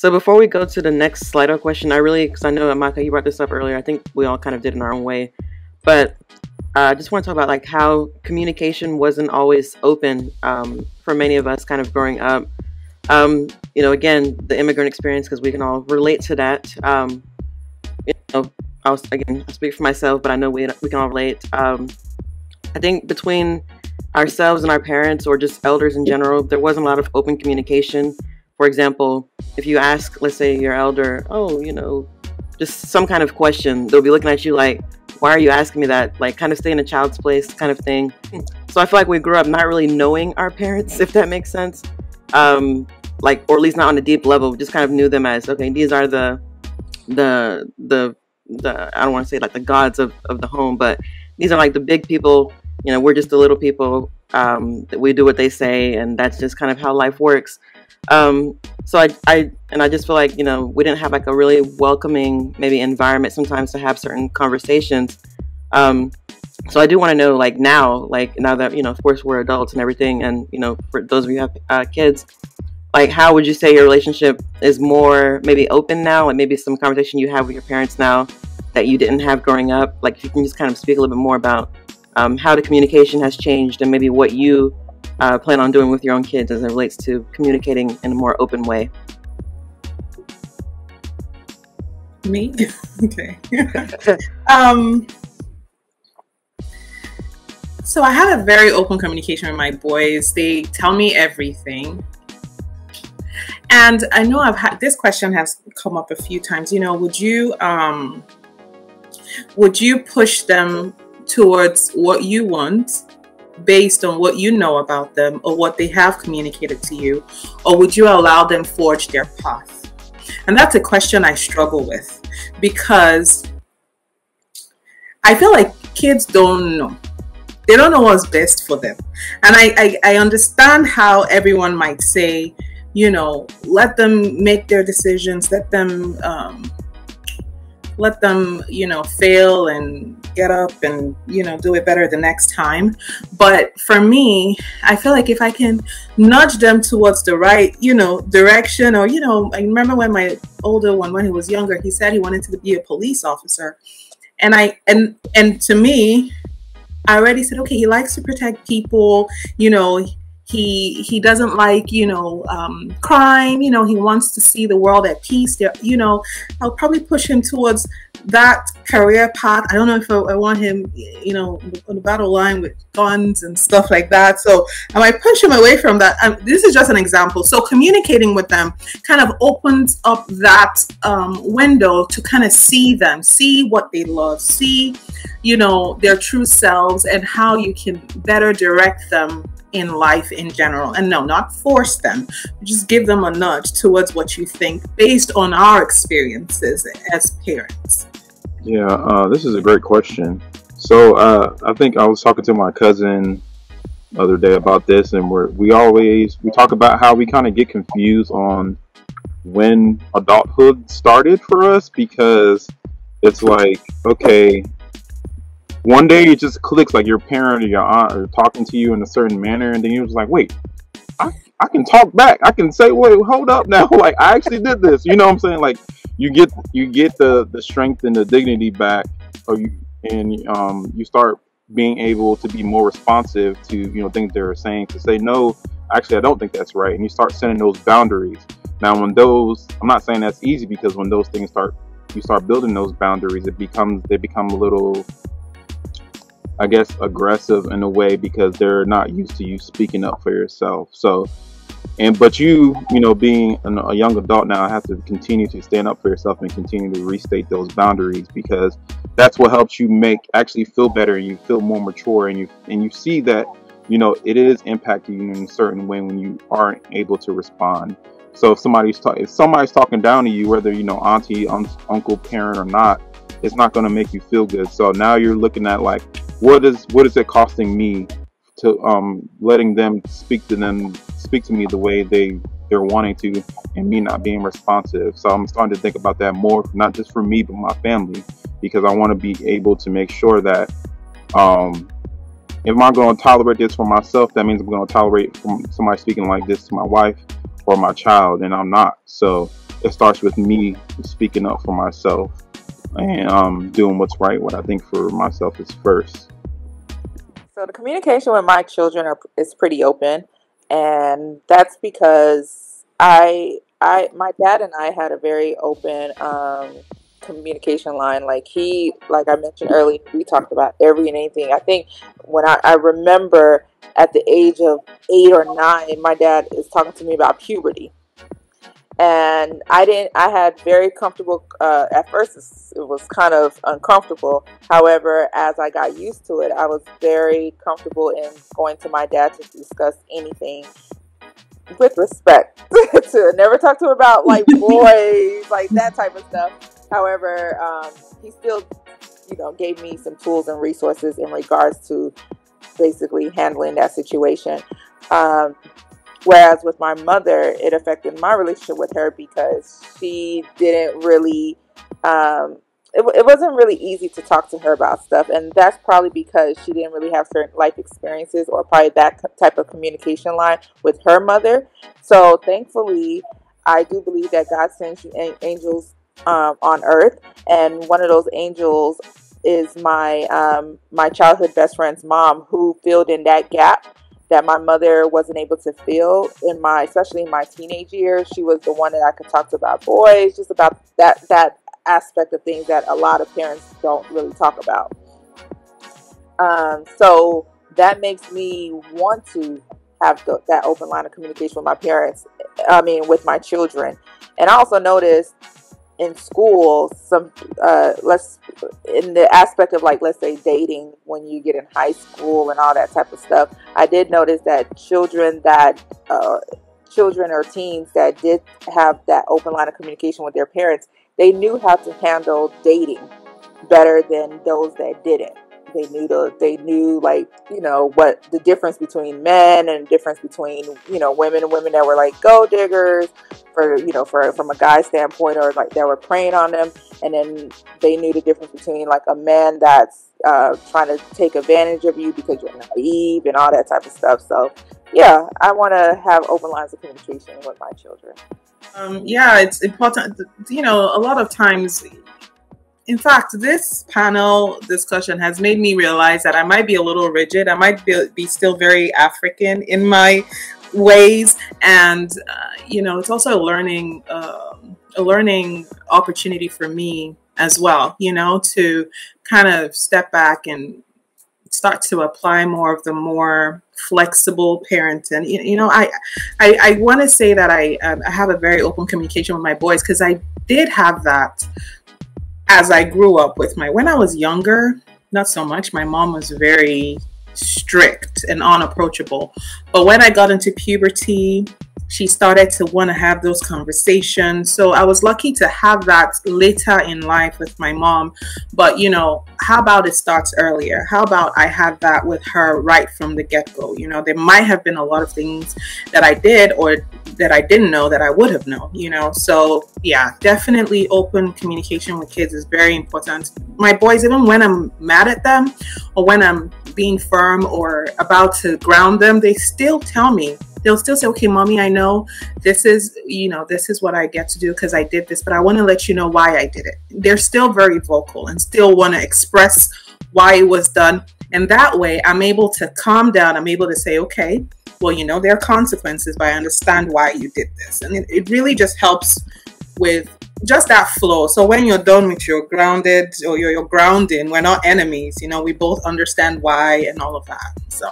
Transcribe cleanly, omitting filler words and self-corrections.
So before we go to the next Slido question, because I know, Amaka, you brought this up earlier. I think we all kind of did in our own way. But I just want to talk about like how communication wasn't always open for many of us kind of growing up. Again, the immigrant experience, because we can all relate to that. I speak for myself, but I know we can all relate. I think between ourselves and our parents, or just elders in general, there wasn't a lot of open communication. For example, if you ask, let's say, your elder, just some kind of question, they'll be looking at you like, why are you asking me that? Like, kind of stay in a child's place kind of thing. So I feel like we grew up not really knowing our parents, if that makes sense. Or at least not on a deep level. We just kind of knew them as, okay, these are the I don't want to say like the gods of the home, but these are like the big people. We're just the little people. That we do what they say, and that's just kind of how life works. So I just feel like, we didn't have like a really welcoming maybe environment sometimes to have certain conversations. So I do want to know, like now that, of course we're adults and everything, and, for those of you who have kids, like how would you say your relationship is more maybe open now, and maybe some conversation you have with your parents now that you didn't have growing up? Like if you can just kind of speak a little bit more about how the communication has changed, and maybe what you plan on doing with your own kids as it relates to communicating in a more open way. Me? Okay. So I have a very open communication with my boys. They tell me everything. And I know this question has come up a few times. Would you push them towards what you want based on what you know about them or what they have communicated to you, or would you allow them forge their path? And that's a question I struggle with, because I feel like kids don't know. They don't know what's best for them. And I understand how everyone might say, let them make their decisions, let them fail and get up and, do it better the next time. But for me, I feel like if I can nudge them towards the right, direction, or, I remember when my older one, when he was younger, he said he wanted to be a police officer. And to me, I already said, okay, he likes to protect people, he doesn't like, crime, he wants to see the world at peace. I'll probably push him towards that career path. I don't know if I want him, on the battle line with guns and stuff like that. So I might push him away from that. This is just an example. So communicating with them kind of opens up that window to kind of see them, see what they love, see, their true selves, and how you can better direct them in life in general. And no, not force them, just give them a nudge towards what you think based on our experiences as parents. Yeah, this is a great question. So I think I was talking to my cousin the other day about this, and we talk about how we kind of get confused on when adulthood started for us, because it's like, okay, one day it just clicks, like your parent or your aunt are talking to you in a certain manner, and then you're just like, wait, I can talk back. I can say, wait, hold up now. Like, I actually did this. You know what I'm saying? Like, you get the strength and the dignity back, you start being able to be more responsive to, things they're saying, to say, no, actually, I don't think that's right. And you start setting those boundaries. Now, I'm not saying that's easy, because when those things you start building those boundaries, they become a little, I guess, aggressive in a way, because they're not used to you speaking up for yourself. So, but being a young adult now, have to continue to stand up for yourself and continue to restate those boundaries, because that's what helps you actually feel better. You feel more mature, and you see that, it is impacting you in a certain way when you aren't able to respond. So if somebody's talking down to you, whether, auntie, uncle, parent or not, it's not going to make you feel good. So now you're looking at like, what is it costing me to letting them speak to me the way they're wanting to, and me not being responsive. So I'm starting to think about that more, not just for me, but my family, because I want to be able to make sure that if I'm going to tolerate this for myself, that means I'm going to tolerate from somebody speaking like this to my wife or my child, and I'm not. So it starts with me speaking up for myself and doing what's right. What I think for myself is first. So the communication with my children is pretty open, and that's because my dad and I had a very open communication line. Like I mentioned earlier, we talked about every and anything. I think when I remember at the age of 8 or 9, my dad is talking to me about puberty. And I had very comfortable, at first it was kind of uncomfortable. However, as I got used to it, I was very comfortable in going to my dad to discuss anything with respect. To never talk to him about like boys, like that type of stuff. However, he still, gave me some tools and resources in regards to basically handling that situation. Whereas with my mother, it affected my relationship with her because she didn't really, it wasn't really easy to talk to her about stuff. And that's probably because she didn't really have certain life experiences or probably that type of communication line with her mother. So thankfully, I do believe that God sends angels on earth. And one of those angels is my childhood best friend's mom, who filled in that gap that my mother wasn't able to feel especially in my teenage years. She was the one that I could talk to about boys, just about that aspect of things that a lot of parents don't really talk about. So that makes me want to have that open line of communication with my parents. With my children. And I also noticed in school, in the aspect of let's say dating when you get in high school and all that type of stuff, I did notice that children or teens that did have that open line of communication with their parents, they knew how to handle dating better than those that didn't. They knew what the difference between men and difference between, women and women that were like gold diggers from a guy's standpoint, or like that were preying on them. And then they knew the difference between like a man that's trying to take advantage of you because you're naive and all that type of stuff. So yeah, I want to have open lines of communication with my children. It's important. A lot of times, in fact, this panel discussion has made me realize that I might be a little rigid. I might be still very African in my ways. And, it's also a learning opportunity for me as well, to kind of step back and start to apply more of the more flexible parenting. I want to say that I have a very open communication with my boys, because I did have that as I grew up when I was younger, not so much. My mom was very strict and unapproachable. But when I got into puberty, she started to want to have those conversations. So I was lucky to have that later in life with my mom. But, how about it starts earlier? How about I had that with her right from the get-go? There might have been a lot of things that I did or that I didn't know that I would have known, So yeah, definitely open communication with kids is very important. My boys, even when I'm mad at them or when I'm being firm or about to ground them, they still tell me. They'll still say, okay, mommy, I know this is what I get to do because I did this, but I want to let you know why I did it. They're still very vocal and still want to express why it was done. And that way I'm able to calm down. I'm able to say, okay, well, there are consequences, but I understand why you did this. And it really just helps with just that flow. So when you're done with your grounded or your grounding, we're not enemies. We both understand why and all of that. So